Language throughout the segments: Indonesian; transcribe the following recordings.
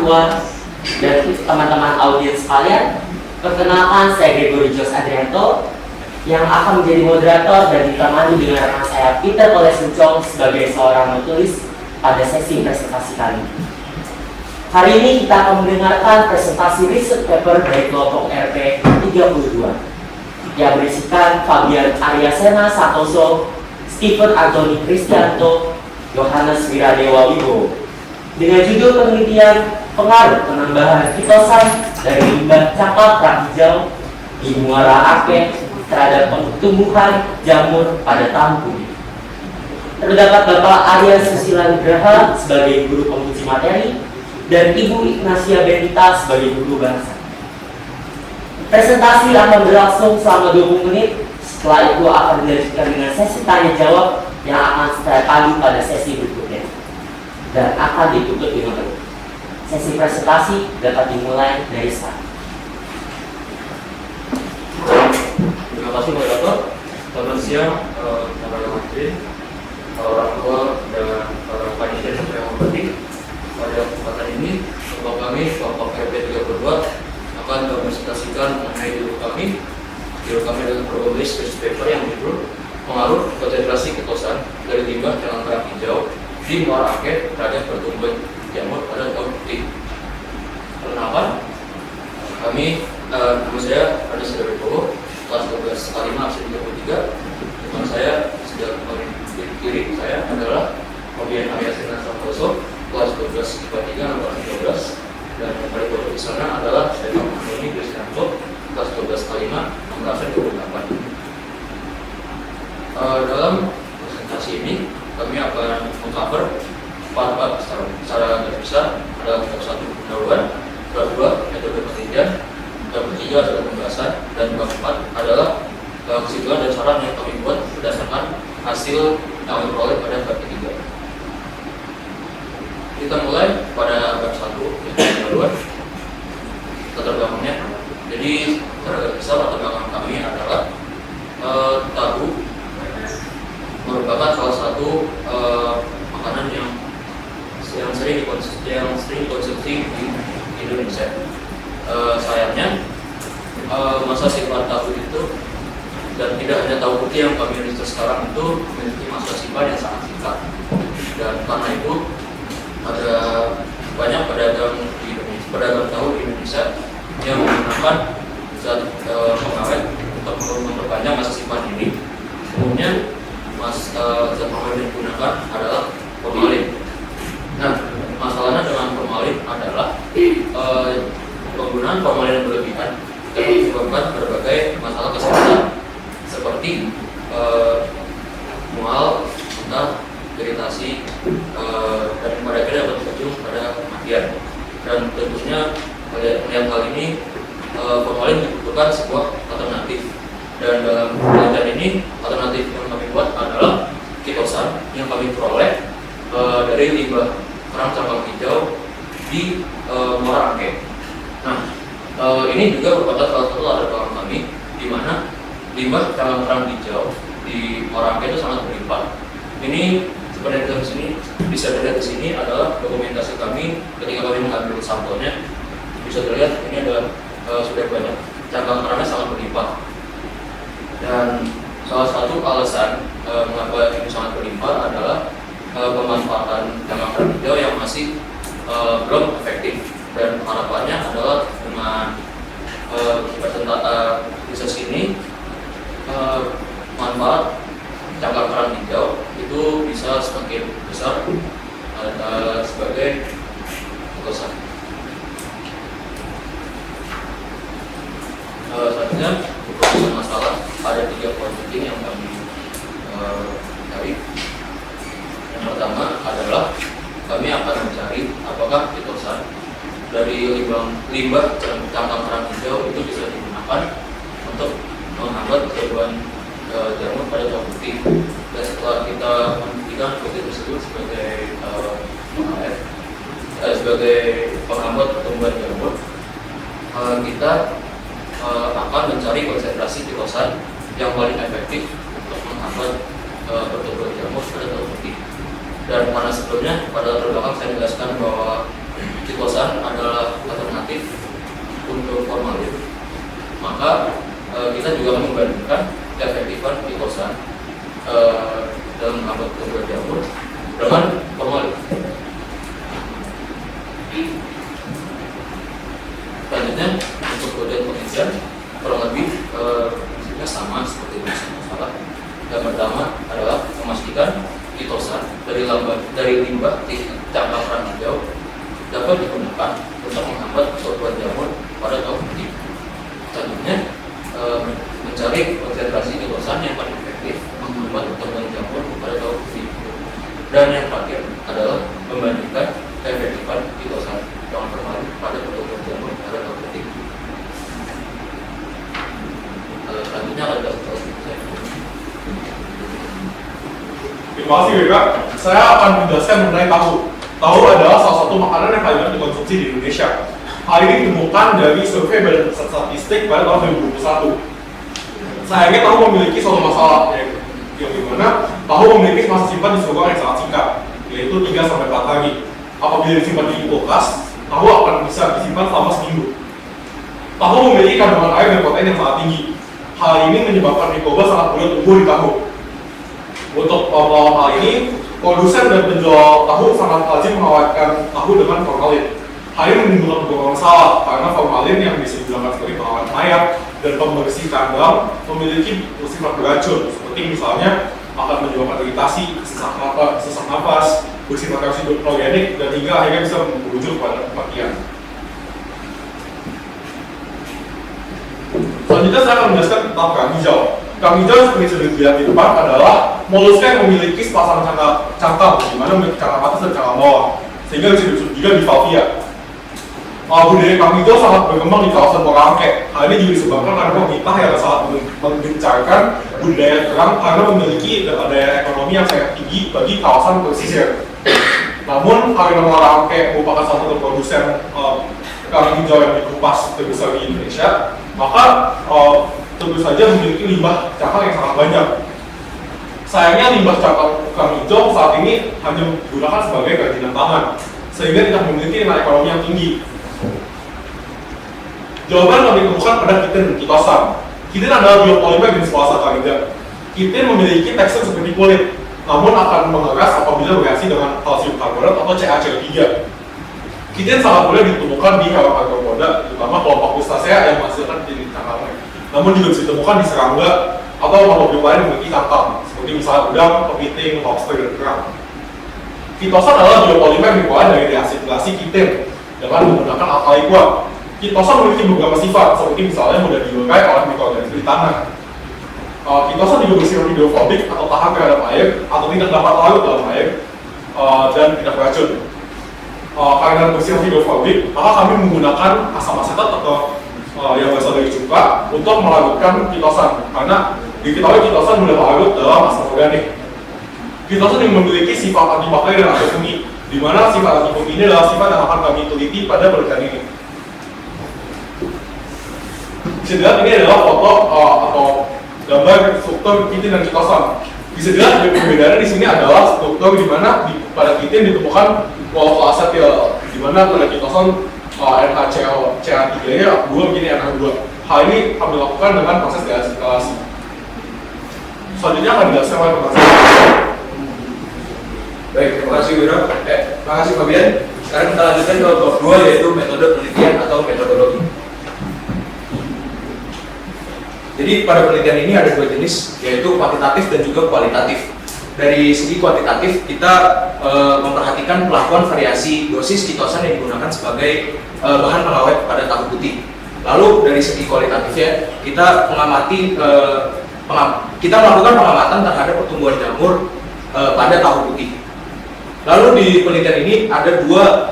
tua, dan teman-teman audiens sekalian. Perkenalkan, saya Gregory Jos Adrianto yang akan menjadi moderator dan ditemani dengan rekan saya Peter Olesuncong sebagai seorang penulis pada sesi presentasi kali ini. Hari ini kita akan mendengarkan presentasi riset paper dari kelompok RP 32 yang berisikan Fabian Aryasena Santoso, Stephen Anthony Kristianto, Yohanes Wiradewa Wibowo dengan judul penelitian pengaruh penambahan kitosan dari limbah cangkal kerang hijau di Muara Aceh terhadap pertumbuhan jamur pada tahun bumi. Terdapat Bapak Arya Susila Nugraha sebagai guru penguji materi dan Ibu Ignacia Benita sebagai guru bahasa. Presentasi akan berlangsung selama 20 menit. Setelah itu akan dilanjutkan dengan sesi tanya jawab yang akan saya pandu pada sesi berikutnya dan akan ditutup dengan penutup. Sesi presentasi dapat dimulai dari sekarang. Terima kasih moderator. Selamat siang teman-teman hadirin, orang tua dan panitia yang saya hormati. Pada kesempatan ini, kelompok kami, kelompok RP 32 akan mempresentasikan mengenai judul kami. Judul kami adalah menulis riset paper yang berjudul pengaruh konsentrasi kitosan dari limbah cangkal kerang hijau di Muara Aceh terhadap pertumbuhan jamur pada tahun putih. Perkenalkan, kami, nama saya Adi Wibowo, kelas 12 K5 absen 33. Teman saya sudah di kiri saya adalah Fabian Aryasena Santoso, kelas 12 IPA 3 nomor 13, dan yang paling bawah di sana adalah Stephen Anthony Kristianto, kelas 12 K5 nomor absen 28. Dalam presentasi ini kami akan mengcover 4 bab secara garis besar. Ada bab 1 pendahuluan, bab 2 metode penelitian, bab 3 adalah pembahasan, dan bab 4 adalah kesimpulan dan saran yang kami buat berdasarkan hasil yang kami peroleh pada bab ketiga. Kita mulai pada bab 1 yaitu pendahuluan, latar belakangnya. Jadi secara garis besar latar belakang kami adalah tahu merupakan salah satu makanan yang sering dikonsumsi di Indonesia. Sayangnya masa simpan tahu itu, dan tidak hanya tahu putih yang kami riset sekarang itu, memiliki masa simpan yang sangat singkat. Dan karena itu ada banyak pedagang tahu di Indonesia yang menggunakan zat pengawet untuk memperpanjang masa simpan ini. Umumnya zat pengawet yang digunakan adalah formalin. Nah, masalahnya dengan formalin adalah penggunaan formalin yang berlebihan dapat menyebabkan berbagai masalah kesehatan seperti mual, muntah, iritasi, dan pada akhirnya dapat berujung pada kematian. Dan tentunya melihat hal ini, formalin dibutuhkan sebuah alternatif. Dan dalam penelitian ini, alternatif yang kami buat adalah kitosan yang kami peroleh dari limbah kerang cangkal hijau di Muara Aceh. Nah, ini juga merupakan salah satu latar belakang kami, di mana limbah cangkal kerang hijau di Muara Aceh itu sangat berlimpah. Ini seperti yang di sini bisa dilihat, di sini adalah dokumentasi kami ketika kami mengambil sampelnya. Bisa dilihat ini adalah sudah banyak cangkal kerangnya sangat berlimpah. Dan salah satu alasan mengapa ini sangat berlimpah adalah pemanfaatan cangkal kerang hijau yang masih belum efektif, dan harapannya adalah dengan riset ini manfaat cangkal kerang hijau itu bisa semakin besar sebagai kitosan. Selanjutnya, untuk masalah ada 3 poin penting yang kami cari. Yang pertama adalah kami akan mencari apakah kitosan dari limbah cangkal kerang hijau itu bisa digunakan untuk menghambat pertumbuhan jamur pada jamur putih. Dan setelah kita membuktikan putih tersebut sebagai penghambat pertumbuhan jamur, kita akan mencari konsentrasi kitosan yang paling efektif untuk menghambat pertumbuhan jamur pada jamur putih. Dan karena sebelumnya pada latar belakang saya menjelaskan bahwa kitosan adalah alternatif untuk formalin, maka kita juga akan membandingkan keefektifan kitosan dalam menghambat tumbuhan jamur dengan formalin. Selanjutnya untuk kode penelitian kurang lebih prinsipnya sama seperti masalah. Yang pertama adalah memastikan kitosan dari limbah cangkang kerang hijau dapat digunakan untuk menghambat tumbuhan jamur pada tahun putih. Selanjutnya mencari konsentrasi kitosan yang paling efektif menghambat tumbuhan jamur pada tahun putih. Dan yang terakhir adalah membandingkan keefektifan kitosan dengan formalin pada tumbuhan jamur pada tahun putih. Selanjutnya ada Terima kasih Wira. Saya akan menjelaskan mengenai tahu. Tahu adalah salah satu makanan yang paling banyak dikonsumsi di Indonesia. Hal ini ditemukan dari survei Badan Pusat Statistik pada tahun 2021. Sayangnya tahu memiliki suatu masalah, yang dimana tahu memiliki masa simpan di suhu yang sangat singkat, yaitu 3-4 hari. Apabila disimpan di kulkas, tahu akan bisa disimpan selama seminggu. Tahu memiliki kandungan air dan protein yang sangat tinggi. Hal ini menyebabkan mikroba sangat mudah tumbuh di tahu. Untuk melawan hal ini, produsen dan penjual tahu sangat lazim mengawetkan tahu dengan formalin. Hal ini menimbulkan beberapa masalah karena formalin yang bisa digunakan sebagai pengawet mayat dan pembersih kandang memiliki sifat beracun, seperti misalnya akan menyebabkan iritasi, sesak nafas, bersifat karsinogenik, dan hingga akhirnya bisa berujung pada kematian. Selanjutnya saya akan menjelaskan tentang kerang hijau. Kerang hijau seperti sudah dilihat di depan adalah moluska yang memiliki sepasang cangkang, di mana memiliki cangkang atas dan cangkang bawah, sehingga bisa disebut juga bivalvia. Budaya kerang hijau sangat berkembang di kawasan Morangke. Hal ini juga disebabkan karena pemerintah yang sangat menggencarkan budaya kerang karena memiliki daya ekonomi yang sangat tinggi bagi kawasan pesisir. Namun karena Morangke merupakan salah satu produsen kerang hijau yang dikupas terbesar di Indonesia, maka tentu saja memiliki limbah cangkang yang sangat banyak. Sayangnya limbah cangkang kerang hijau saat ini hanya digunakan sebagai kerajinan tangan, sehingga tidak memiliki nilai ekonomi yang tinggi. Jawaban kami temukan pada kitin dan kitosan. Kitin adalah biopolimer jenis Poaceacarida. Kitin memiliki tekstur seperti kulit, namun akan mengeras apabila bereaksi dengan kalsium karbonat atau CaCO3. Kitin sangat mudah ditemukan di hewan arthropoda, terutama kelompok Crustacea yang menghasilkan kitin di cangkangnya. Namun juga bisa ditemukan di serangga atau makhluk hidup lain yang memiliki cangkang, seperti misalnya udang, kepiting, lobster, dan kerang. Kitosan adalah biopolimer yang dikeluarkan dari reasidulasi kitin dengan menggunakan alkali kuat. Kitosan memiliki beberapa sifat, seperti misalnya mudah diurai oleh mikroorganisme di tanah. Kitosan juga bersifat hidrofobik atau tahan terhadap air, atau tidak dapat larut dalam air, dan tidak beracun. Karena bersifat hidrofobik, maka kami menggunakan asam asetat atau yang berasal dari cuka untuk melarutkan kitosan, karena diketahui kitosan mudah larut dalam asam organik. Kitosan yang memiliki sifat antibakteri dan antifungi, di mana sifat antifungi ini adalah sifat yang akan kami teliti pada penelitian ini. Bisa dilihat ini adalah foto atau gambar struktur kitin dan kitosan. Bisa dilihat perbedaannya di sini adalah struktur di mana pada kitin ditemukan walaupun asetil, di mana pada kitosan NaCl3-nya 2 begini NH2. Hal ini kami lakukan dengan proses deasidulasi. Selanjutnya akan dijelaskan oleh Pak. Baik, terima kasih Wiro. Terima kasih Fabian. Sekarang kita lanjutkan ke bab 2, yaitu metode penelitian atau metodologi. Jadi pada penelitian ini ada dua jenis, yaitu kuantitatif dan juga kualitatif. Dari segi kuantitatif, kita memperhatikan pelakuan variasi dosis kitosan yang digunakan sebagai bahan pengawet pada tahu putih. Lalu dari segi kualitatifnya, kita melakukan pengamatan terhadap pertumbuhan jamur pada tahu putih. Lalu di penelitian ini ada dua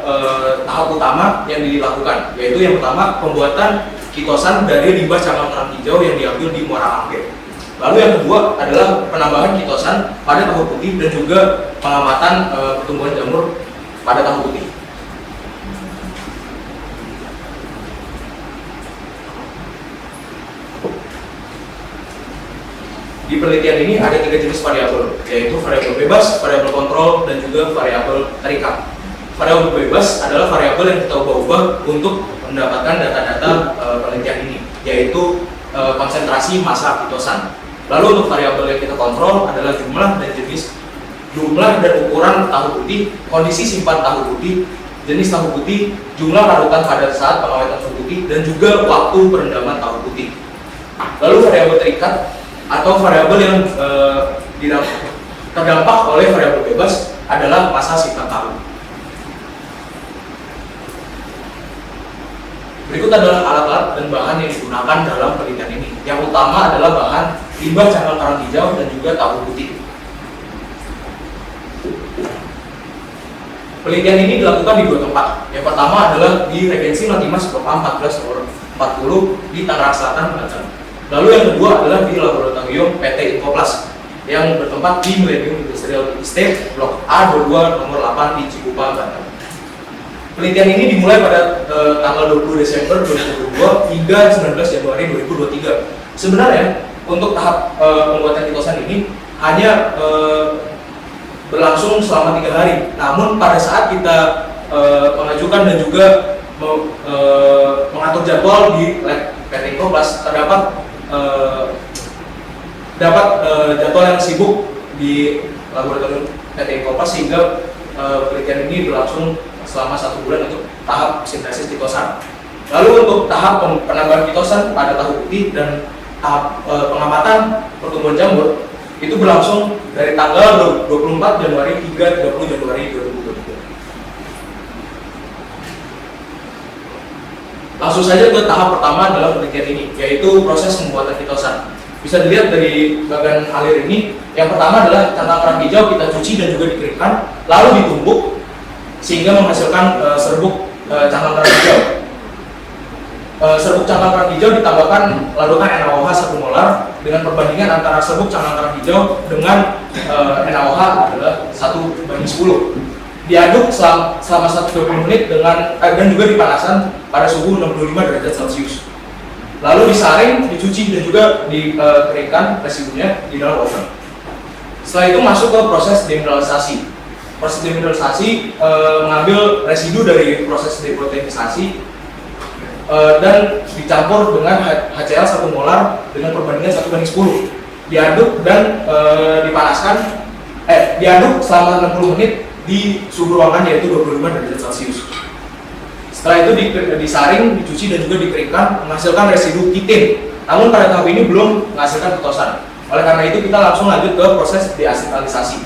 tahap utama yang dilakukan, yaitu yang pertama pembuatan kitosan dari limbah cangkang kerang hijau yang diambil di Muara Angke. Lalu yang kedua adalah penambahan kitosan pada tahu putih dan juga pengamatan pertumbuhan jamur pada tahu putih. Di penelitian ini ada tiga jenis variabel, yaitu variabel bebas, variabel kontrol, dan juga variabel terikat. variabel bebas adalah variabel yang kita ubah-ubah untuk mendapatkan data-data penelitian ini, yaitu konsentrasi massa kitosan. Lalu untuk variabel yang kita kontrol adalah jumlah dan ukuran tahu putih, kondisi simpan tahu putih, jenis tahu putih, jumlah larutan pada saat pengawetan tahu putih, dan juga waktu perendaman tahu putih. Lalu variabel terikat atau variabel yang terdampak oleh variabel bebas adalah massa simpan tahu. Berikut adalah alat-alat dan bahan yang digunakan dalam penelitian ini. Yang utama adalah bahan limbah cangkang kerang hijau dan juga tahu putih. Penelitian ini dilakukan di dua tempat. Yang pertama adalah di Regensi Latimas Propam 1440 di Tangerang Selatan, Banten. Lalu yang kedua adalah di Laboratorium PT Infoplas yang bertempat di Millennium Industrial Estate Blok A22 nomor 8 di Cikupa, Banten. Penelitian ini dimulai pada tanggal 20 Desember 2022 hingga 19 Januari 2023. Sebenarnya untuk tahap pembuatan kitosan ini hanya berlangsung selama 3 hari. Namun pada saat kita mengajukan dan juga mengatur jadwal di lab PT Infoplas terdapat jadwal yang sibuk di laboratorium PT Infoplas sehingga penelitian ini berlangsung selama 1 bulan untuk tahap sintesis kitosan. Lalu untuk tahap penambahan kitosan pada tahu putih dan tahap pengamatan pertumbuhan jamur itu berlangsung dari tanggal 24 Januari hingga 30 Januari 2023. Langsung saja ke tahap pertama dalam penelitian ini, yaitu proses pembuatan kitosan. Bisa dilihat dari bagian alir ini, yang pertama adalah cangkang kerang hijau kita cuci dan juga dikeringkan, lalu ditumbuk sehingga menghasilkan serbuk cangkang kerang hijau. Serbuk cangkang kerang hijau ditambahkan larutan NaOH 1 molar dengan perbandingan antara serbuk cangkang kerang hijau dengan NaOH adalah 1:10. Diaduk selama 120 menit dan juga dipanasan pada suhu 65 derajat Celcius. Lalu disaring, dicuci dan juga dikeringkan residunya di dalam oven. Setelah itu masuk ke proses demineralisasi. Proses demineralisasi mengambil residu dari proses deproteinisasi dan dicampur dengan HCl 1 molar dengan perbandingan 1:10. Diaduk dan diaduk selama 60 menit di suhu ruangan yaitu 25 derajat Celcius. Setelah itu disaring, dicuci dan juga dikeringkan menghasilkan residu kitin. Namun pada tahap ini belum menghasilkan kitosan. Oleh karena itu kita langsung lanjut ke proses deasetalisasi.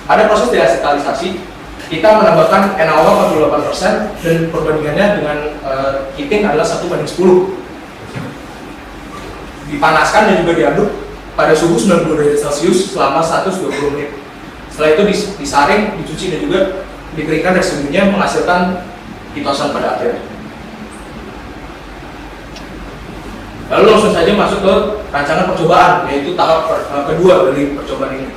Pada proses deasetalisasi, kita menambahkan NaOH 48% dan perbandingannya dengan kitin adalah 1:10. Dipanaskan dan juga diaduk pada suhu 90 derajat Celcius selama 120 menit. Setelah itu disaring, dicuci dan juga dikeringkan residunya menghasilkan kitosan pada akhirnya. Lalu langsung saja masuk ke rancangan percobaan, yaitu tahap kedua dari percobaan ini.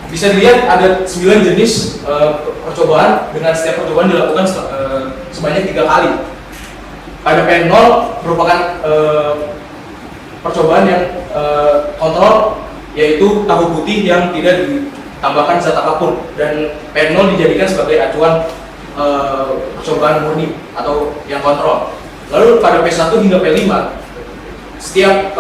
Bisa dilihat ada 9 jenis percobaan, dengan setiap percobaan dilakukan sebanyak 3 kali. Pada P0 merupakan percobaan yang kontrol, yaitu tahu putih yang tidak ditambahkan zat apapun, dan P0 dijadikan sebagai acuan percobaan murni atau yang kontrol. Lalu pada P1 hingga P5 setiap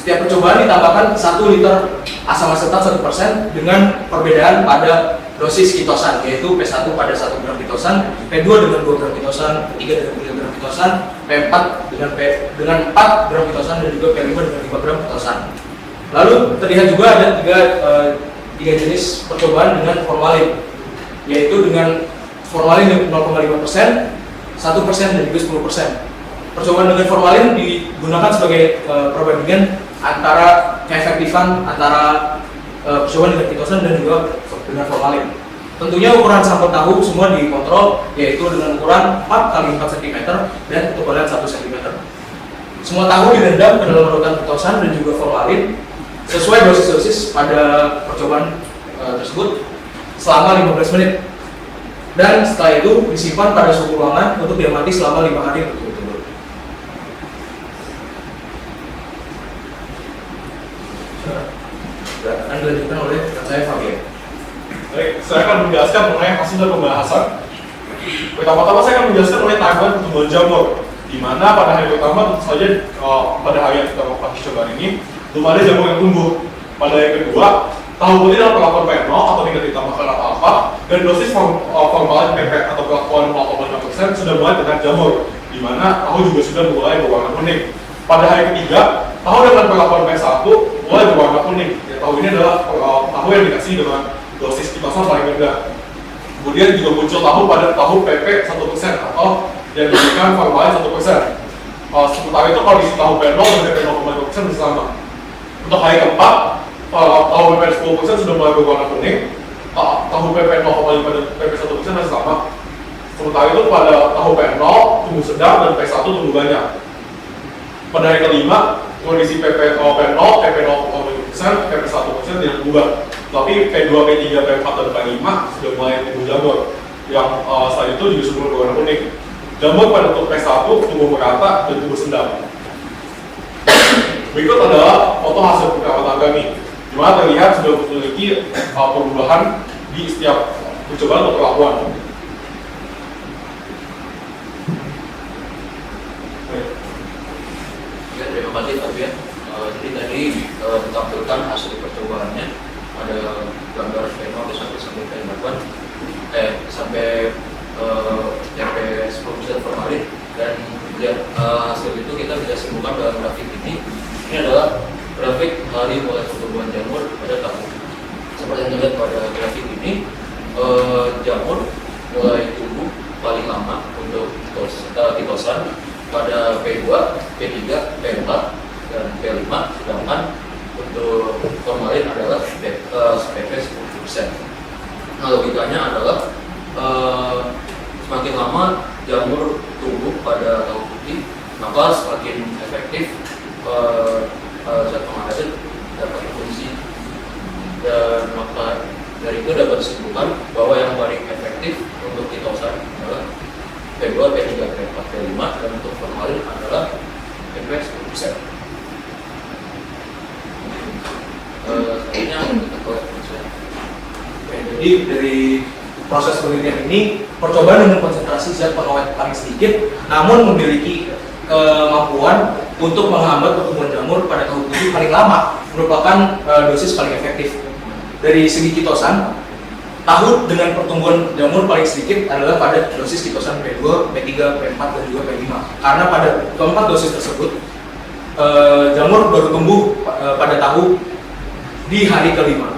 percobaan ditambahkan 1 liter asam asetat 1% dengan perbedaan pada dosis kitosan, yaitu P1 pada 1 gram kitosan, P2 dengan 2 gram kitosan, P3 dengan 3 gram kitosan, P4 dengan 4 gram kitosan, dan juga P5 dengan 5 gram kitosan. Lalu terlihat juga ada 3 jenis percobaan dengan formalin, yaitu dengan formalin 0,5%, 1% dan juga 10%. Percobaan dengan formalin digunakan sebagai perbandingan antara keefektifan antara percobaan dengan kitosan dan juga dengan formalin. Tentunya ukuran sampel tahu semua dikontrol, yaitu dengan ukuran 4 x 4 cm dan ketebalan 1 cm. Semua tahu direndam ke dalam larutan kitosan dan juga formalin sesuai dosis-dosis pada percobaan tersebut selama 15 menit. Dan setelah itu disimpan pada suhu ruangan untuk diamati selama 5 hari berturut-turut. Akan dilanjutkan oleh saya Fabian. Baik, saya akan menjelaskan mengenai hasil dari pembahasan. Pertama-tama saya akan menjelaskan mengenai timeline pertumbuhan jamur, di mana pada hari pertama tentu saja pada hari yang kita lakukan percobaan ini belum ada jamur yang tumbuh. Pada hari kedua, tahu putih dalam perlakuan P0 atau tidak ditambahkan apa-apa, dan dosis formalin PP atau perlakuan 0,5% sudah mulai terlihat jamur, di mana tahu juga sudah mulai berwarna kuning. Pada hari ketiga, tahu dengan perlakuan P1 mulai berwarna kuning. Ya, tahu ini adalah tahu yang dikasih dengan dosis kitosan paling rendah. Kemudian juga muncul tahu pada tahu PP 1% atau yang diberikan formalin 1%. Sementara itu kondisi tahu P0 dan PP 0,5% masih sama. Untuk hari keempat, tahu PP 10% sudah mulai berwarna kuning, tahu PP 0,5 dan PP 1% masih sama. Sementara itu pada tahu P0 tumbuh sedang dan P1 tumbuh banyak. Pada hari kelima, kondisi PP 0, PP 0,5%, PP 1% tidak berubah. Tapi P2, P3, P4, dan P5 sudah mulai tumbuh jamur. Yang saat itu juga sudah berwarna kuning. Jamur pada untuk P1 tumbuh merata dan tumbuh sedang. Berikut adalah foto hasil perawatan kami, di mana terlihat sudah memiliki perubahan di setiap percobaan atau perlakuan. Ya, terima kasih Fabian. Jadi tadi ditampilkan hasil percobaannya, ada gambar P0 sampai P8 sampai TP 10% formalin, dan kemudian hasil itu kita bisa simpulkan dalam grafik ini. Ini adalah grafik hari mulai pertumbuhan jamur pada tahun. Seperti yang dilihat pada grafik ini, jamur mulai tumbuh paling lama untuk kitosan pada P2, P3, P4, dan P5, sedangkan untuk formalin adalah PP 10%. Nah, logikanya adalah semakin lama jamur tumbuh pada tahu putih, maka semakin efektif zat pengadat dapat berfungsi, dan maka dari itu dapat disimpulkan bahwa yang paling efektif untuk kitosan adalah P2, P3, P4, P5, dan untuk formalin adalah PP 10%. Jadi dari proses penelitian ini, percobaan dengan konsentrasi zat pengawet paling sedikit, namun memiliki kemampuan untuk menghambat pertumbuhan jamur pada tahu putih paling lama, merupakan dosis paling efektif. Dari segi kitosan, tahu dengan pertumbuhan jamur paling sedikit adalah pada dosis kitosan P2, P3, P4, dan juga P5. Karena pada keempat dosis tersebut, jamur baru tumbuh pada tahu di hari kelima.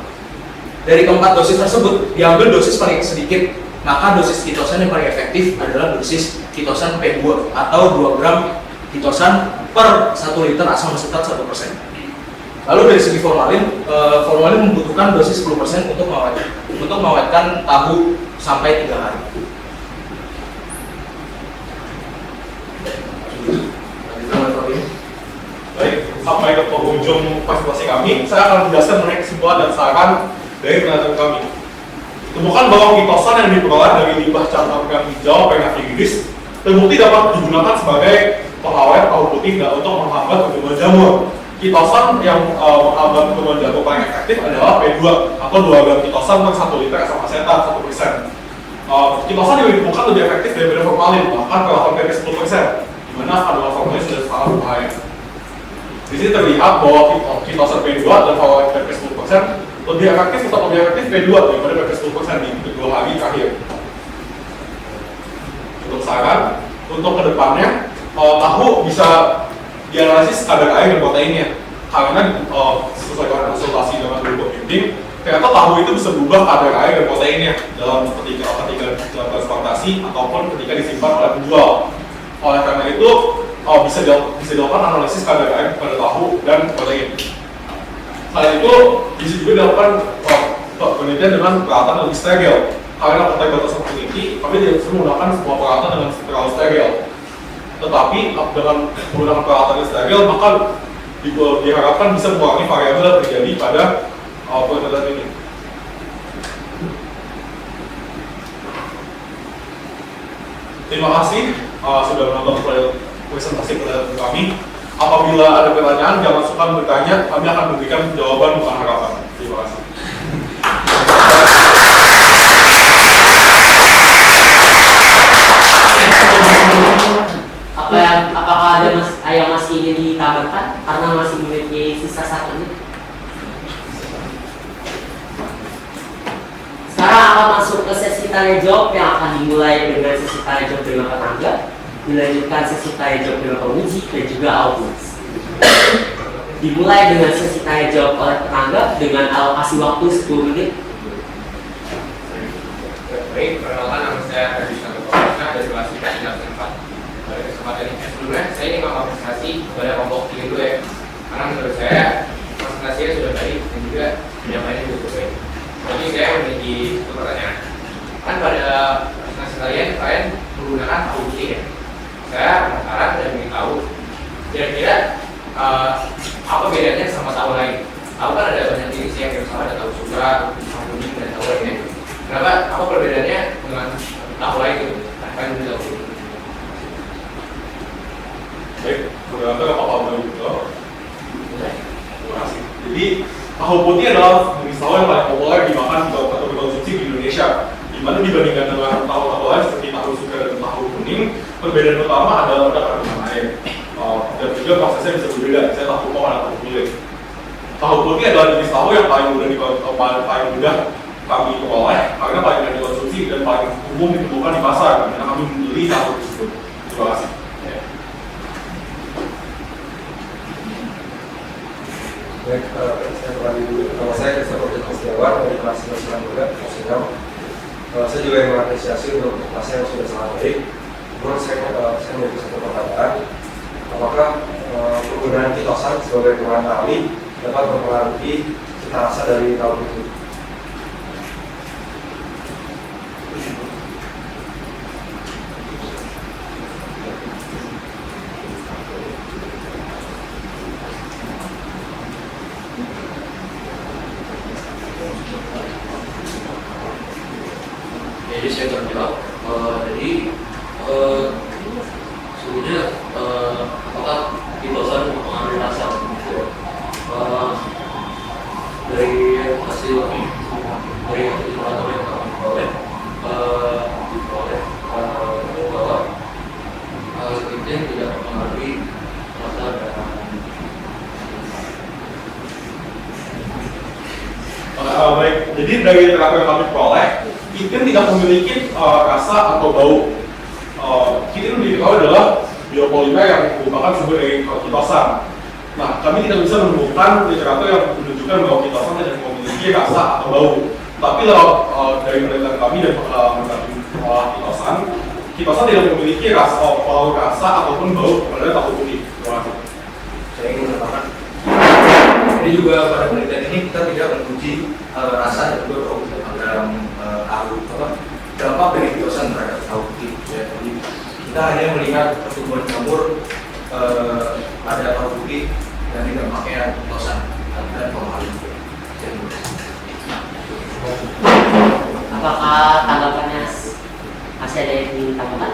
Dari keempat dosis tersebut, diambil dosis paling sedikit, maka dosis kitosan yang paling efektif adalah dosis kitosan P2 atau 2 gram kitosan per 1 liter asam asetat 1%. Lalu dari segi formalin, formalin membutuhkan dosis 10% untuk mengawetkan tahu sampai 3 hari. Baik, sampai ke penghujung presentasi kami, saya akan menjelaskan mengenai kesimpulan dan saran dari penelitian kami. Ditemukan bahwa kitosan yang diperoleh dari limbah campuran hijau Phenaphrigidis terbukti dapat digunakan sebagai pengawet tahu putih dan untuk menghambat pertumbuhan jamur. Kitosan yang menghambat pertumbuhan jamur paling efektif adalah P2 atau 2 gram kitosan per 1 liter asam asetat 1%. Kitosan yang ditemukan lebih efektif daripada formalin, bahkan perlakuan PP 10%, di mana kandungan formalin sudah sangat berbahaya. Di sini terlihat bahwa kitosan P2 dan formalin PP 10% lebih efektif P2 daripada PP 10% di kedua hari terakhir. Untuk saran, untuk kedepannya, tahu bisa dianalisis kadar air dan proteinnya, karena sesuai dengan konsultasi dengan guru pembimbing, ternyata tahu itu bisa berubah kadar air dan proteinnya dalam ketika dalam transportasi ataupun ketika disimpan oleh penjual. Oleh karena itu bisa dilakukan analisis kadar air pada tahu dan protein. Selain itu bisa juga dilakukan penelitian dengan peralatan lebih steril, karena konteks batasan peneliti kami tidak bisa menggunakan semua peralatan dengan terlalu steril. Tetapi dengan menggunakan peralatan yang steril, maka diharapkan bisa mengurangi variabel yang terjadi pada penelitian ini. Terima kasih sudah menonton presentasi penelitian kami. Apabila ada pertanyaan, jangan sukar bertanya, kami akan memberikan jawaban bukan harapan. Terima kasih. Apakah ada yang masih ingin ditambahkan karena masih memiliki sisa 1 menit? Sekarang akan masuk ke sesi tanya jawab yang akan dimulai dengan sesi tanya jawab dengan tetangga, dilanjutkan sesi tanya jawab dengan penguji dan juga audiens. Dimulai dengan sesi tanya jawab oleh tetangga dengan alokasi waktu 10 menit. Baik, perkenalkan nama saya Adi Santosa dari kelas 3 4. Pada kesempatan ini sebelumnya saya ingin mengapresiasi kepada kelompok ini dulu ya, karena menurut saya presentasinya sudah baik dan juga penyampaiannya juga cukup baik. Jadi saya memiliki satu pertanyaan. Kan pada presentasi kalian menggunakan tahu bukti ya. Saya penasaran dan ingin tahu kira-kira apa bedanya sama tahu lain. Tahu kan ada banyak jenis ya, kayak misalnya ada tahu sutra, tahu kuning dan tahu lainnya. Kenapa? Apa perbedaannya dengan tahu lain itu? Apa yang bisa tahu? Baik, bergantung apa mau gitu. Terima kasih. Jadi tahu putih adalah jenis tahu yang paling populer dimakan atau dikonsumsi di Indonesia. Di mana dibandingkan dengan tahu-tahu lain seperti tahu sutra dan tahu kuning, perbedaan utama adalah pada kandungan air. Dan juga prosesnya bisa berbeda. Saya tahu kok ada tahu kulit. Tahu putih adalah jenis tahu yang paling mudah kami peroleh karena paling mudah dikonsumsi dan paling umum ditemukan di pasar. Karena kami membeli tahu tersebut. Terima kasih. Baik, saya kembali dulu. Nama saya Christopher Setiawan dari kelas 9 juga, Muslim. Saya juga yang mengapresiasi untuk kelasnya yang sudah sangat baik. Menurut saya memiliki satu pertanyaan. Apakah penggunaan kitosan sebagai pengurang tali dapat mempengaruhi cita rasa dari tahu itu? Jadi saya terjawab, jadi sebenarnya apakah kitosan mempengaruhi rasa? Dari hasil laboratorium yang kami peroleh bahwa kitin tidak mempengaruhi rasa dan Baik, jadi dari terapi yang kami peroleh, kitin tidak memiliki rasa atau bau. Kitin yang diketahui adalah biopolimer yang merupakan sumber dari kitosan. Nah, kami tidak bisa menemukan literatur yang menunjukkan bahwa kitosan tidak memiliki rasa atau bau. Tapi dari penelitian kami dan kitosan tidak memiliki rasa ataupun bau pada tahu putih. Terima kasih. Saya ingin menambahkan, ini juga pada penelitian ini kita tidak menguji rasa dan juga bau dalam tahu dampak dari kitosan terhadap tahu putih. Ya, jadi kita hanya melihat pertumbuhan jamur pada tahu putih dan tidak pakai kitosan dan formalin. Apakah tanggapannya masih ada yang ditambahkan?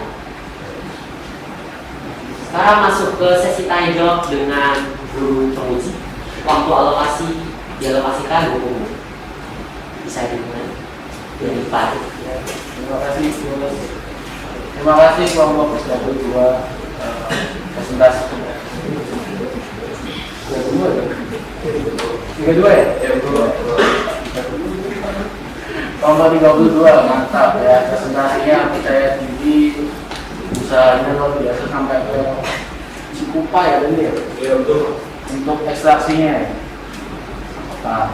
Sekarang masuk ke sesi tanya jawab dengan guru penguji. Waktu alokasi dialokasikan 20 menit. Bisa dimulai dari Pak. Terima kasih kelompok Persatu 2 presentasi. 32 ya? Ya, betul. Kelompok 32 mantap ya, presentasinya percaya diri, usahanya luar biasa sampai ke Cikupa ya ini ya? Ya, betul. Untuk ekstraksinya. Nah,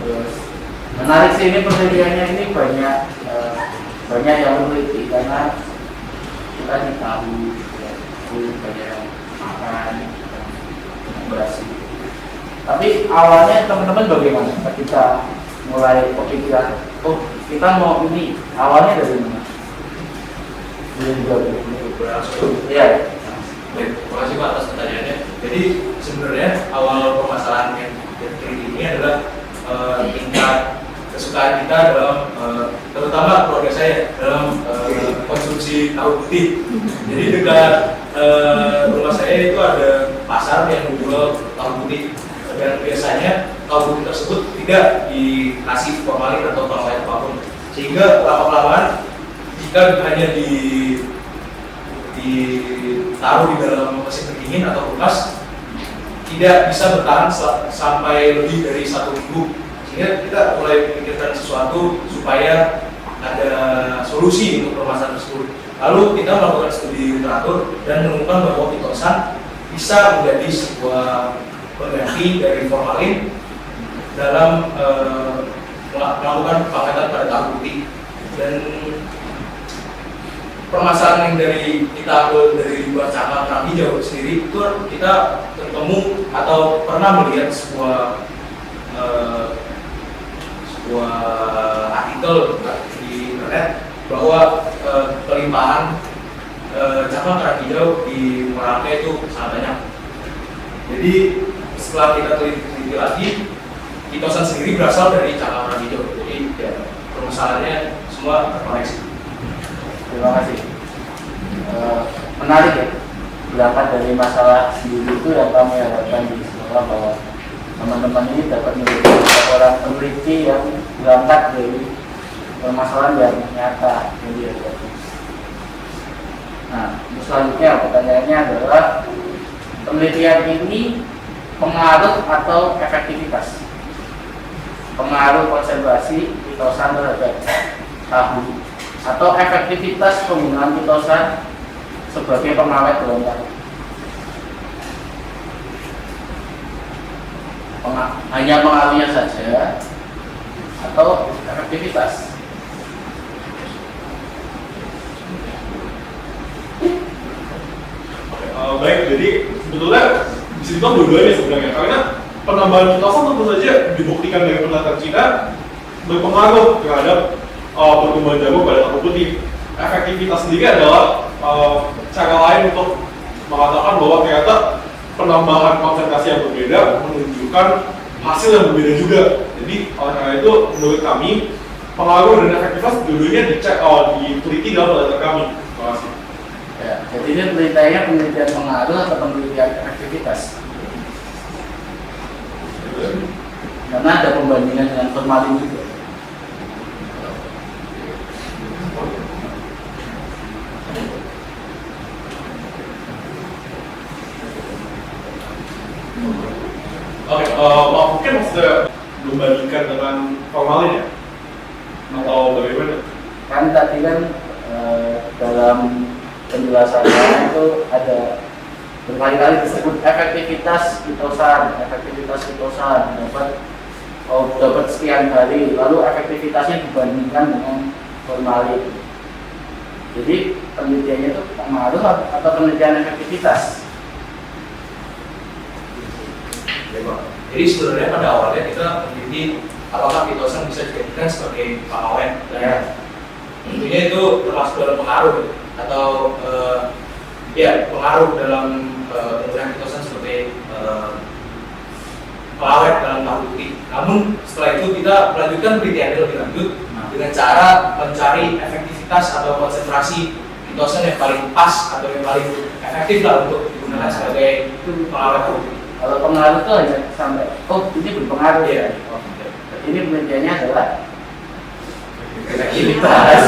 terus menarik sih ini penelitiannya ini banyak yang meneliti karena kita ditahu ya, banyak yang makan berasi. Tapi awalnya teman-teman bagaimana? Kita mulai kepikiran, oh kita mau ini, awalnya dari mana? Iya. Baik, terima kasih Pak atas pertanyaannya. Jadi sebenarnya awal permasalahan yang terjadi ini adalah tingkat kesukaan kita dalam terutama keluarga saya dalam konsumsi tahu putih. Jadi dekat rumah saya itu ada pasar yang menjual tahu putih dan biasanya tahu putih tersebut tidak dikasih formalin atau formalin apapun, sehingga lama-kelamaan jika hanya ditaruh di dalam mesin pendingin atau kulkas tidak bisa bertahan sampai lebih dari 1 minggu, sehingga kita mulai memikirkan sesuatu supaya ada solusi untuk permasalahan tersebut. Lalu kita melakukan studi literatur dan menemukan bahwa pitosan bisa menjadi sebuah pengganti dari formalin dalam melakukan pengangkatan pada tahu putih. Dan permasalahan yang kita ambil dari luar cakar kerang hijau sendiri itu kita ketemu atau pernah melihat sebuah artikel di internet bahwa kelimpahan cakar kerang hijau di Merauke itu sangat banyak. Jadi setelah kita teliti lagi, pitosan sendiri berasal dari cakar kerang hijau. Jadi ya, permasalahannya semua terkoneksi. Terima kasih. Menarik ya, berangkat dari masalah sendiri itu yang kami harapkan di sekolah bahwa teman-teman ini dapat menjadi orang peneliti yang berangkat dari permasalahan yang nyata yang dihadapi. Nah, selanjutnya pertanyaannya adalah penelitian ini pengaruh atau efektivitas? Pengaruh konsentrasi pitosan terhadap tahu atau efektivitas penggunaan pitosan sebagai pengawet dalam tahu. Hanya pengaruhnya saja atau efektivitas? Baik, jadi sebetulnya bisa dibilang dua-duanya sebenarnya, karena penambahan pitosan tentu saja dibuktikan dari penelitian Cina berpengaruh terhadap pertumbuhan jagung pada tahu putih. Efektivitas sendiri adalah cara lain untuk mengatakan bahwa ternyata penambahan konsentrasi yang berbeda menunjukkan hasil yang berbeda juga. Jadi oleh karena itu menurut kami pengaruh dan efektivitas dua-duanya dicek diteliti dalam penelitian kami. Terima kasih. Ya, jadi ini penelitiannya penelitian pengaruh atau penelitian efektivitas? Karena ada pembandingan dengan formalin juga. Oke, mungkin maksudnya membandingkan dengan formalin ya? Atau bagaimana? Kan tadi kan dalam penjelasannya itu ada berkali-kali disebut efektivitas pitosan dapat sekian kali, lalu efektivitasnya dibandingkan dengan formalin. Jadi penelitiannya itu pengaruh atau penelitian efektivitas? Jadi sebenarnya pada awalnya kita meneliti apakah pitosan bisa dijadikan sebagai pengawet. Ya. Tentunya itu termasuk dalam pengaruh atau pengaruh dalam penggunaan pitosan sebagai pengawet dalam tahu putih. Namun setelah itu kita melanjutkan penelitiannya lebih lanjut dengan cara mencari efektivitas atau konsentrasi pitosan yang paling pas atau yang paling efektif lah untuk digunakan sebagai pengawet tahu putih. Kalau pengaruh itu hanya sampai ini berpengaruh ya. Ini penelitiannya adalah efektivitas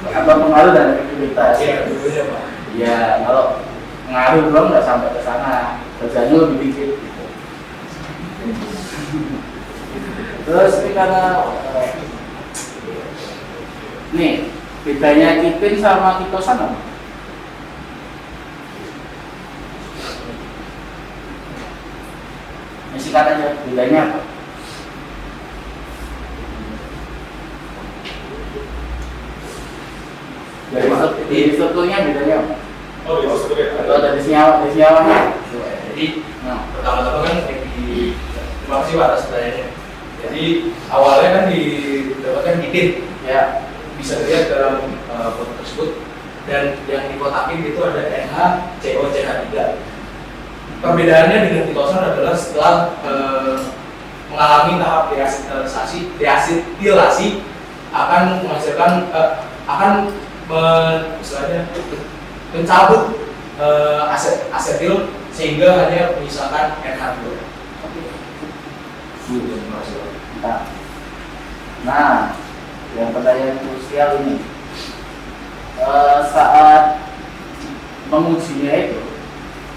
apa pengaruh dan efektivitas. Ya, dua-duanya Pak. Ya, kalau pengaruh belum nggak sampai ke sana, kerjanya lebih dikit. Gitu. Terus ini karena nih bedanya kitin sama pitosan apa? Sikat aja, bedanya apa? Dari strukturnya bedanya apa? Oh, itu sebenarnya. Atau dari senyawanya? Jadi, pertama-tama kan terima kasih Pak atas pertanyaannya. Jadi awalnya kan didapatkan kitin, ya bisa dilihat dalam foto tersebut, dan yang dikotakin itu ada NaCO-CH3. Perbedaannya dengan pitosan adalah setelah mengalami tahap deasetilasi akan menghasilkan mencabut asetil sehingga hanya menyisakan NH2. Nah, yang pertanyaan krusial ini saat mengujinya itu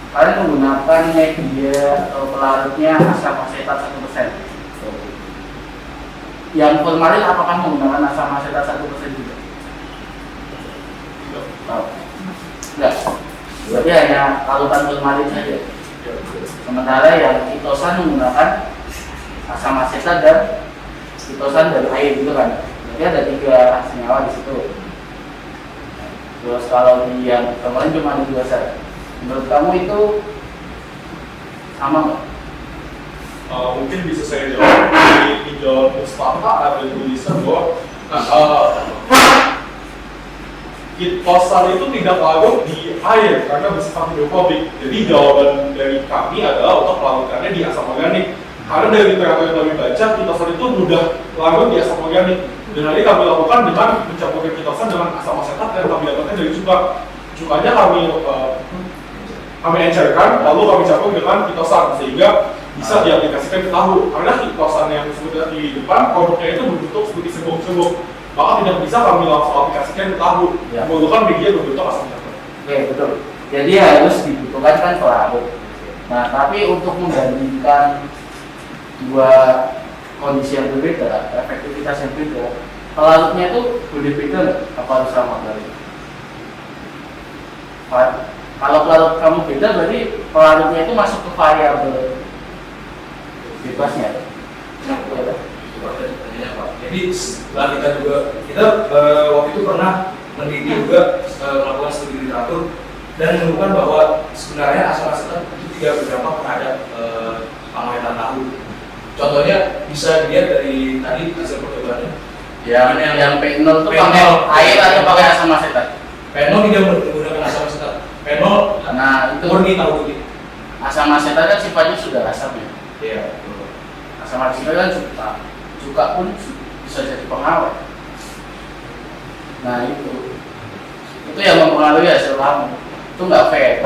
kalian menggunakan media atau pelarutnya asam asetat 1%. Yang formalin apakah menggunakan asam asetat 1% juga? Oh. Enggak. Berarti hanya larutan formalin saja. Sementara yang kitosan menggunakan asam asetat dan kitosan dan air gitu kan. Berarti ada 3 senyawa di situ. Terus kalau di yang kemarin cuma ada 2 zat. Menurut kamu itu sama nggak? Mungkin bisa saya jawab di pinjol Mustafa ada tulisan bahwa kitosan itu tidak larut di air karena bersifat hidrofobik. Jadi jawaban dari kami adalah untuk melarutkannya di asam organik. Karena dari literatur yang kami baca, kitosan itu mudah larut di asam organik. Dan hal ini kami lakukan dengan mencampurkan kitosan dengan asam asetat yang kami dapatkan dari cuka. Cukanya kami encerkan, lalu kami campur dengan kitosan sehingga bisa diaplikasikan ke tahu. Karena kitosan yang seperti di depan produknya itu berbentuk seperti serbuk-serbuk, maka tidak bisa kami langsung aplikasikan ke tahu. Memerlukan media berbentuk asam asetat. Oke, betul. Jadi harus dibutuhkan kan pelarut. Nah, tapi untuk membandingkan dua kondisi yang berbeda, efektivitas yang beda, pelarutnya itu berbeda nggak? Apa harus sama dari? Kalau pelarut kamu beda, berarti pelarutnya itu masuk ke variabel bebasnya. Jadi setelah kita waktu itu pernah meneliti juga melakukan studi literatur dan menemukan bahwa sebenarnya asam asetat itu tidak berdampak terhadap pengawetan tahu. Contohnya bisa dilihat dari tadi hasil percobaannya. Yang P0 itu pakai air atau pakai asam asetat? P0 tidak menggunakan asam asetat. P0 karena itu murni tahu putih. Asam asetat kan sifatnya sudah asam ya. Iya. Asam asetat kan cuka pun bisa jadi pengawet. Nah itu yang mempengaruhi hasil kamu. Itu nggak fair.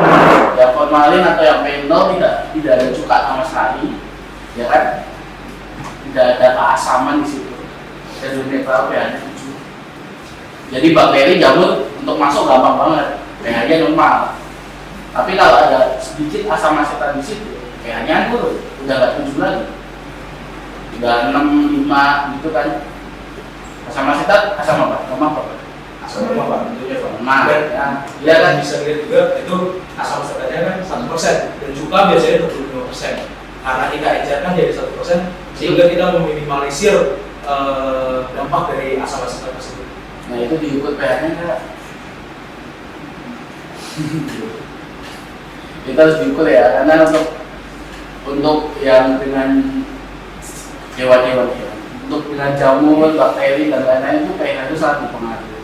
Yang formalin atau yang P0 tidak ada cuka sama sekali, ya kan? Tidak ada keasaman di situ. Dan netral pH-nya 7. Jadi bakteri jamur untuk masuk gampang banget, pH-nya normal. Tapi kalau ada sedikit asam asetat di situ, pH-nya turun, udah nggak 7 lagi, udah 6, 5 gitu kan. Asam asetat, asam apa? Lemak apa? Asam lemak Pak, tentunya Pak. Lemak, ya kan bisa lihat juga itu asam asetatnya kan 1% dan cuka biasanya 25%. Karena kita ecerkan jadi 1%, sehingga kita meminimalisir dampak dari asam asetat tersebut. Nah itu diukur pH-nya enggak? Kita harus diukur ya, karena untuk yang dengan hewan-hewan ya, untuk dengan jamur, bakteri dan lain-lain itu pH itu sangat dipengaruhi.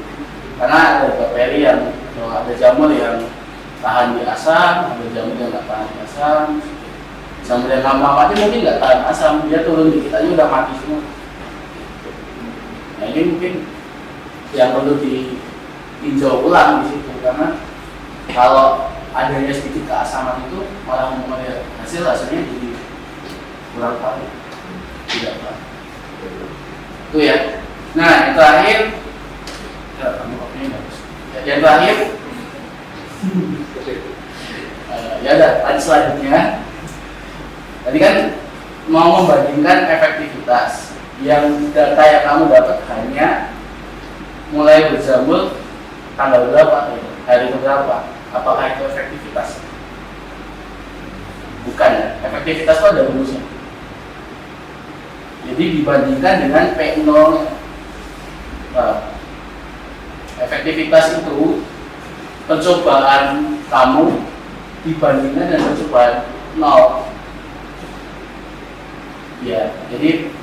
Karena ada bakteri yang ada jamur yang tahan di asam, ada jamur yang nggak tahan di asam. Jamur yang gampang mati mungkin nggak tahan asam, dia turun dikit aja udah mati semua. Nah ini mungkin yang perlu ditinjau ulang di situ, karena kalau adanya sedikit keasaman itu malah mempengaruhi hasilnya jadi kurang tahu, tidak tahu. Itu ya. Nah yang terakhir, yang terakhir, ya ada tadi selanjutnya. Tadi kan mau membandingkan efektivitas. Yang data yang kamu dapat hanya mulai berjamur tanggal berapa, hari berapa, apakah itu efektivitas? Bukan ya, efektivitas itu ada rumusnya. Jadi dibandingkan dengan P0. Nah, efektivitas itu percobaan kamu dibandingkan dengan percobaan 0. Ya, jadi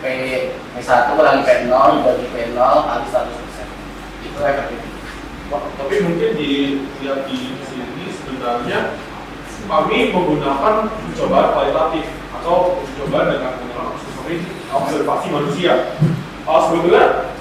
P1 kurangi P0 dibagi P0 kali 100%. Itu efektivitas. Tapi mungkin dilihat di sini sebenarnya kami menggunakan percobaan kualitatif atau percobaan dengan menggunakan observasi manusia. Sebetulnya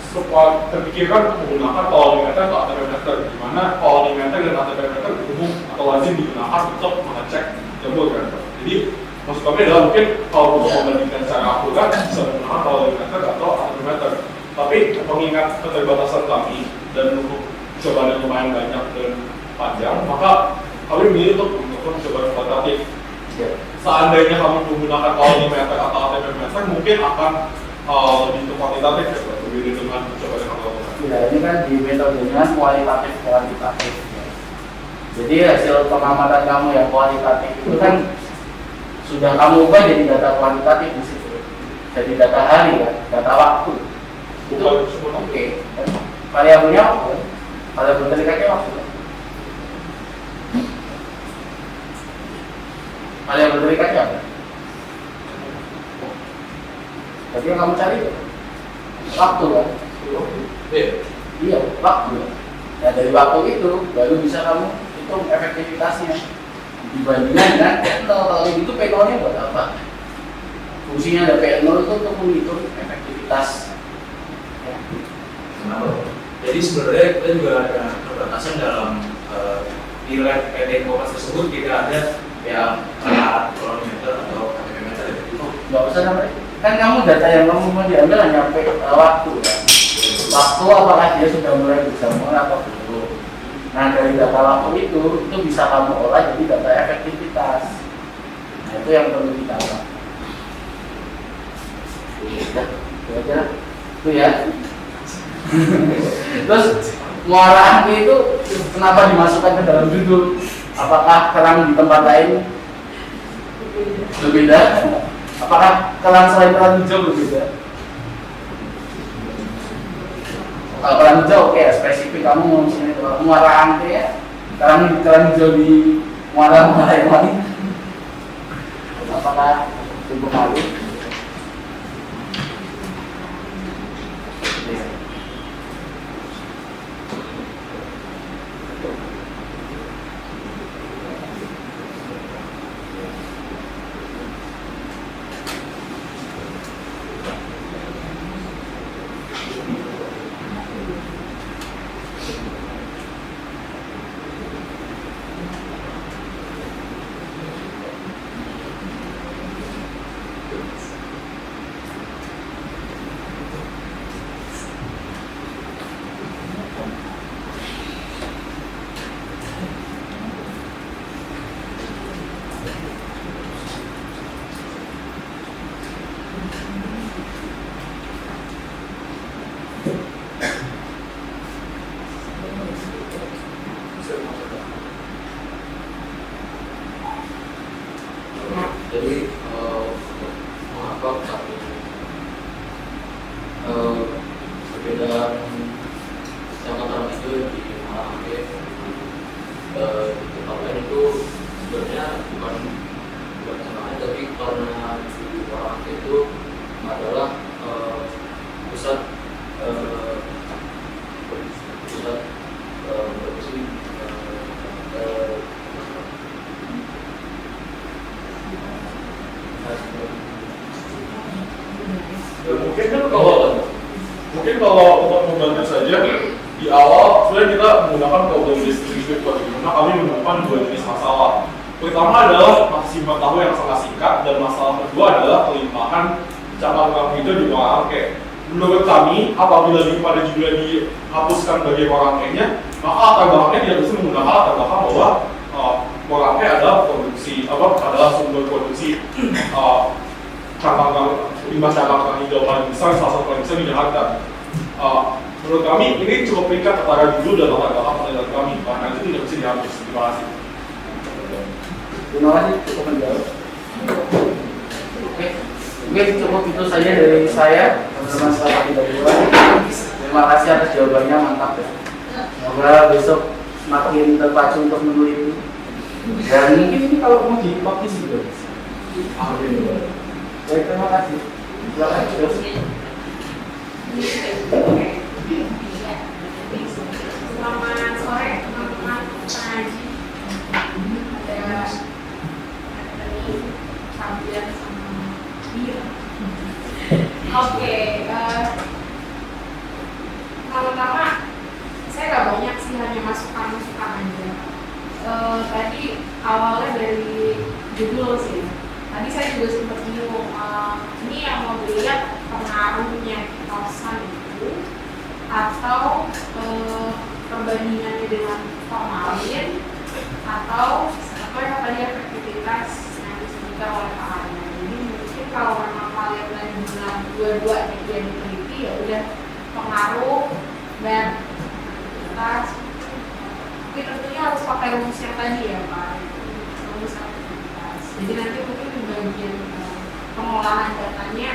terpikirkan menggunakan kolorimeter atau atmosfer, di mana kolorimeter dan atmosfer umum atau lazim digunakan untuk mengecek jamur kan. Jadi maksud kami adalah mungkin kalau untuk membandingkan secara akurat bisa menggunakan kolorimeter atau atmosfer. Tapi mengingat keterbatasan kami dan untuk cobaan yang lumayan banyak dan panjang, maka kami memilih untuk melakukan percobaan kualitatif. Ya. Seandainya kami menggunakan kalorimeter atau ATP mungkin akan lebih kuantitatif ya, berbeda dengan percobaan yang kami lakukan. Ya, ini kan di metodenya kualitatif kuantitatif. Ya. Jadi hasil pengamatan kamu yang kualitatif itu kan sudah kamu ubah jadi data kuantitatif di situ. Jadi data hari kan, data waktu. Itu oke. Variabelnya apa? Variabel terikatnya waktu. Variabel terikatnya apa? Jadi yang kamu cari waktu kan? Iya, waktu. Nah dari waktu itu baru bisa kamu hitung efektivitasnya dibandingkan dengan P0. Kalau itu P0-nya buat apa? Fungsinya ada P0 itu untuk menghitung efektivitas. Ya. Jadi sebenarnya kita juga ada keterbatasan dalam nilai PT Kompas tersebut, tidak ada yang alat kalorimeter atau ATP-meter. Nggak usah namanya. Kan kamu data yang kamu mau diambil hanya waktu kan? Waktu apakah dia sudah mulai berjamur atau belum. Nah dari data waktu itu bisa kamu olah jadi data efektivitas. Nah itu yang perlu kita olah. Kira-kira itu ya. Terus muara angki itu kenapa dimasukkan ke dalam judul? Apakah kerang di tempat lain berbeda? Apakah kerang selain kerang hijau berbeda? Kalau kerang hijau oke, spesifik kamu mau misalnya kalau muara angke ya, kerang hijau di muara yang lain. Apakah cukup malu? Jadi mengapa satu perbedaan yang antara itu di Muara Angke di tempat lain itu sebenarnya bukan sengaja, tapi karena di Muara Angke itu adalah pusat produksi Dan mungkin kalau untuk membantu saja di awal sebenarnya kita menggunakan problem distributed code, di mana kami menemukan dua jenis masalah. Pertama adalah masih tahu yang sangat singkat, dan masalah kedua adalah kelimpahan cabang hijau di Muara Angke. Menurut kami, apabila pada judulnya dihapuskan bagian Muara Angke-nya, maka latar belakangnya tidak bisa menggunakan latar belakang bahwa Muara Angke adalah adalah sumber produksi limbah cabang hijau paling besar, salah satu paling besar di Jakarta. Menurut kami ini cukup ringkat antara judul dan latar belakang penelitian kami, karena itu tidak bisa dihapus. Terima kasih. Terima kasih, cukup menjawab. Oke, mungkin cukup itu saja dari saya. Teman-teman selamat tidak kurang. Terima kasih atas jawabannya, mantap ya. Semoga besok semakin terpacu untuk meneliti. Dan mungkin ini kalau mau dipublish juga. Baik, terima kasih. Silakan terus. Selamat sore teman-teman pengaji. Ada ini Fabian sama Dia. Oke, pertama saya nggak banyak sih, hanya masukan aja. Tadi awalnya dari judul sih. Tadi saya juga sempat bingung. Ini yang mau dilihat pengaruhnya kitosan itu atau perbandingannya dengan formal lain atau apa yang tadi efektivitas yang disebutkan oleh Pak Arya. Jadi mungkin kalau memang kalian dan bilang dua-duanya yang diteliti ya udah pengaruh dan efektivitas. Tapi tentunya harus pakai rumus yang tadi ya Pak, rumus efektivitas. Jadi nanti mungkin di bagian pengolahan datanya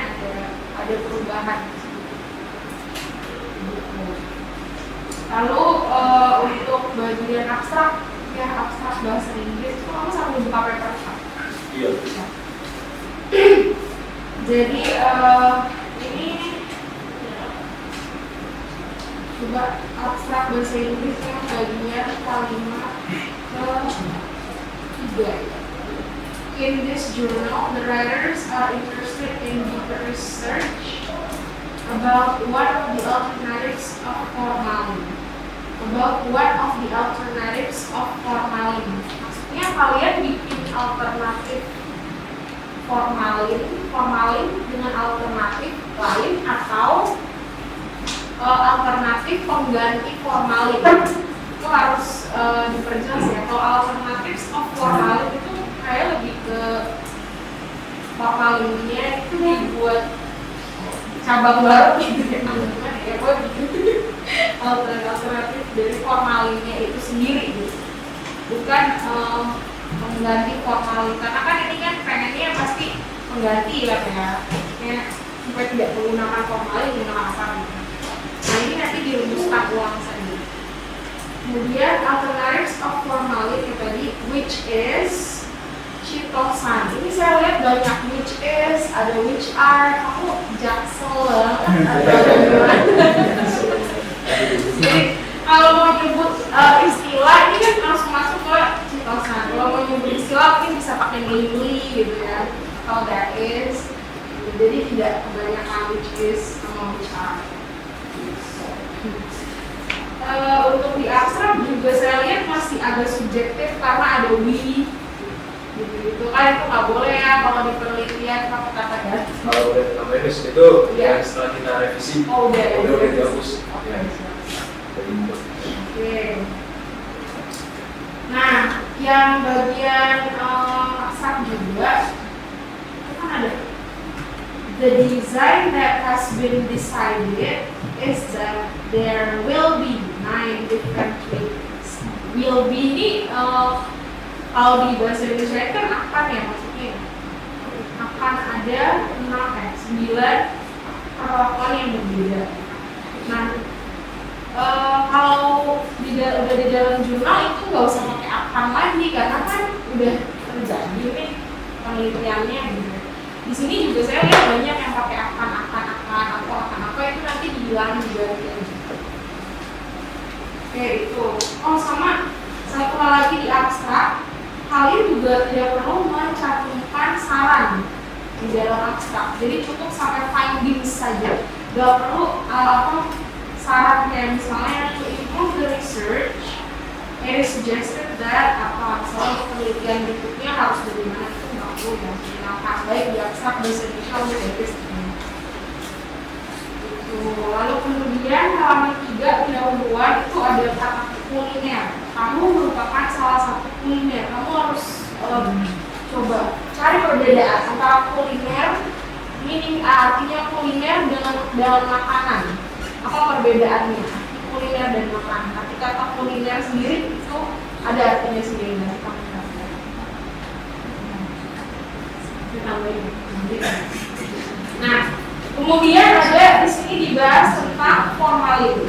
ada perubahan. Lalu untuk bagian abstrak, ya abstrak bahasa Inggris itu kamu sambil buka paper Pak? Iya. Jadi ini coba abstrak bahasa Inggris yang bagian kalimat ke-3. In this journal, the writers are interested in deeper research about one of the alternatives of formalin. Maksudnya kalian bikin alternatif formalin dengan alternatif lain atau alternatif pengganti formalin. Itu harus diperjelas ya. Kalau alternatif of formalin itu kayak lebih ke formalinnya itu dibuat cabang baru gitu ya, gimana ya, gue bikin alternatif dari formalinnya itu sendiri gitu, bukan mengganti formalin, karena kan ini kan pengennya pasti mengganti lah ya, supaya tidak menggunakan formalin, menggunakan apa gitu. Nah ini nanti dirumuskan ulang saja. Kemudian alternatives of formalin itu tadi, which is Chitosan. Ini saya lihat banyak which is, ada which are, kamu jaksel banget. Jadi kalau mau nyebut istilah ini kan langsung masuk ke Chitosan. Kalau mau nyebut istilah mungkin bisa pakai mainly gitu ya. Kalau that is, jadi tidak kebanyakan which is sama which are. Untuk di abstrak juga saya lihat masih agak subjektif karena ada we. Gitu kan itu nggak boleh ya kalau di penelitian pakai kata ganti. Kalau udah tambahin itu ya setelah kita revisi udah dihapus. Oke. Nah, yang bagian abstrak juga itu kan ada the design that has been decided is that there will be 9 different treatments. Will be ini kalau di bahasa Indonesia kan akan ya maksudnya akan ada 9 perlakuan yang berbeda. Nah kalau udah di dalam jurnal itu nggak usah pakai akan lagi karena kan udah terjadi nih penelitiannya gitu. Di sini juga saya lihat banyak yang pakai akan atau akan apa itu nanti dibilang juga aja. Oke itu. Oh sama satu hal lagi di abstrak. Kalian juga tidak perlu mencantumkan saran di dalam abstrak. Jadi cukup sampai findings saja. Gak perlu saran kayak misalnya to improve the research, it is suggested that soal penelitian berikutnya harus dari mana itu nggak perlu ya. Gunakan baik di abstrak bahasa Indonesia maupun Inggris. Lalu kemudian halaman 3 pendahuluan itu ada kata kuliner. Kamu merupakan salah satu kuliner. Kamu harus coba cari perbedaan antara kuliner, meaning artinya kuliner dengan makanan. Apa perbedaannya? Kuliner dan makanan. Tapi kata kuliner sendiri itu ada artinya sendiri. Nah, kemudian ada di sini dibahas tentang formalin.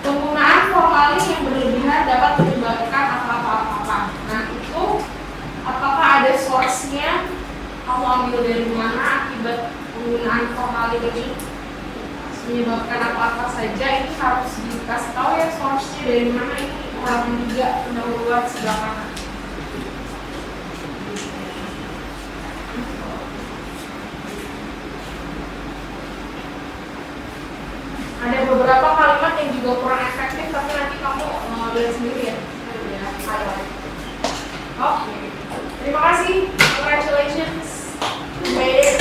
Penggunaan formalin yang berlebihan dapat menyebabkan apa-apa. Nah itu apakah ada source-nya? Kamu ambil dari mana akibat penggunaan formalin ini menyebabkan apa-apa saja? Ini harus dikasih tahu ya source-nya dari mana. Ini halaman 3 pendahuluan sebelah kanan. Ada beberapa kalimat yang juga kurang efektif, tapi nanti kamu lihat sendiri ya. Highlight. Oke. Terima kasih. Congratulations. You made it.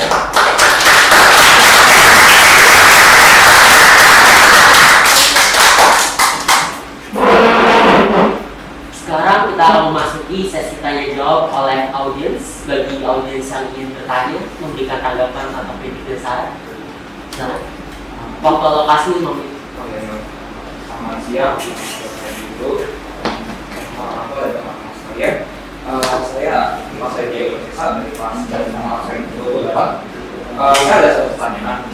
sekarang kita akan memasuki sesi tanya jawab oleh audiens. Bagi audiens yang ingin bertanya, memberikan tanggapan atau kritik dan saran. Nah, waktu lokasi Selamat siang, saya dulu. Aku ada mas saya. Saya Diego Cesar dari kelas dari nama saya itu dapat. Saya ada satu pertanyaan.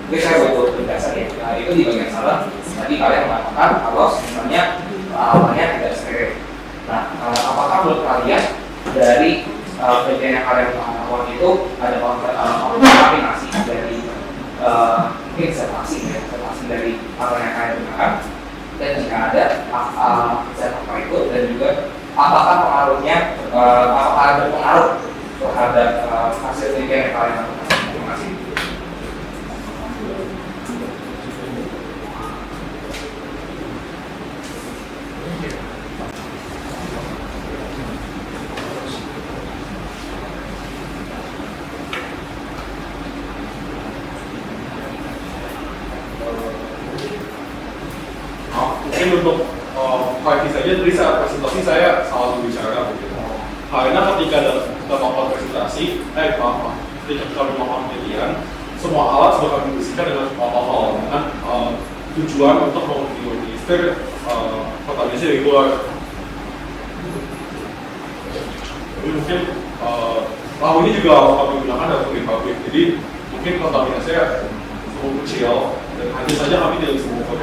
Oke, saya butuh penjelasan ya. Itu di bagian salah. Tadi kalian mengatakan kalau sebenarnya awalnya tidak steril. Nah, apakah menurut kalian dari penelitian yang kalian lakukan itu ada kontaminasi dari mungkin sertasi dari apa yang kalian gunakan, dan jika ada zat apa itu, dan juga apakah pengaruhnya apakah berpengaruh terhadap hasil penelitian yang kalian lakukan? Terima kasih. Mungkin untuk pagi saja tadi saat presentasi saya salah membicarakan begitu. Karena ketika kita melakukan presentasi, ketika kita melakukan penelitian, semua alat sudah kami bersihkan dengan protokol dengan tujuan untuk meminimalisir kontaminasi reguler. Jadi mungkin tahun ini juga kami gunakan dalam pabrik, jadi mungkin kontaminasinya cukup kecil dan hanya saja kami tidak bisa mengukur.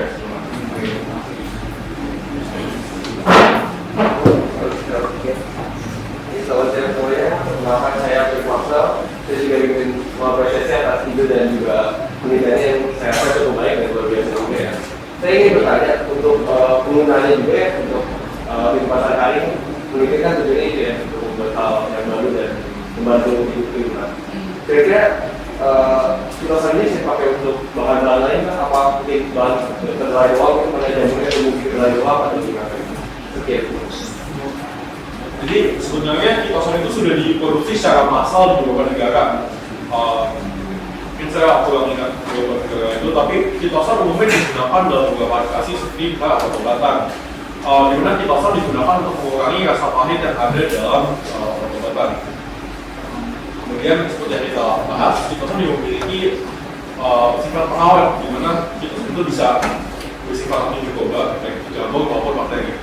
Selamat siang semuanya, perkenalkan saya Firmansyah. Saya juga ingin mengapresiasi atas ide dan juga penelitiannya yang saya rasa cukup baik dan luar biasa juga ya. Saya ingin bertanya untuk penggunaannya juga ya, untuk di pasar kali ini penelitian kan tujuannya itu ya, untuk membuat hal yang baru dan membantu hidup lingkungan. Kira-kira filosofi ini saya pakai untuk bahan-bahan lain kan? Apa mungkin bahan kedelai doang, mungkin pada jamurnya tumbuh kedelai doang atau gimana? Sekian. Jadi sebenarnya kitosan itu sudah diproduksi secara massal di beberapa negara. Mungkin saya kurang ingat beberapa negara itu, tapi kitosan umumnya digunakan dalam beberapa aplikasi seperti atau obat-obatan. Di mana kitosan digunakan untuk mengurangi rasa pahit yang ada dalam obat-obatan. Kemudian seperti yang kita bahas, kitosan juga memiliki sifat pengawet, di mana kitosan itu bisa bersifat antimikroba, baik itu jamur maupun bakteri.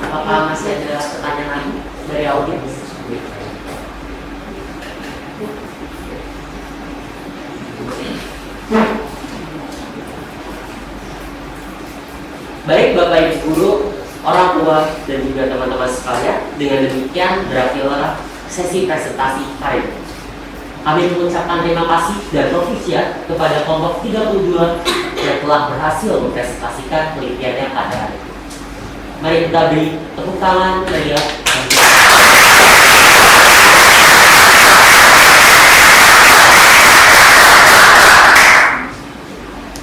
Apakah masih ada pertanyaan lagi dari audiens? Baik Bapak Ibu Guru, orang tua dan juga teman-teman sekalian, dengan demikian berakhirlah sesi presentasi hari ini. Kami mengucapkan terima kasih dan profisiat kepada kelompok 32 yang telah berhasil mempresentasikan penelitiannya pada hari ini. Mari kita beri tepuk tangan meriah.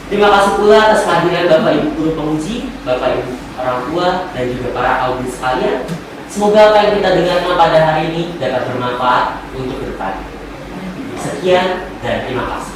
Terima kasih pula atas kehadiran Bapak Ibu guru penguji, Bapak Ibu orang tua, dan juga para audiens sekalian. Semoga apa yang kita dengarkan pada hari ini dapat bermanfaat untuk ke depan. Sekian dan terima kasih.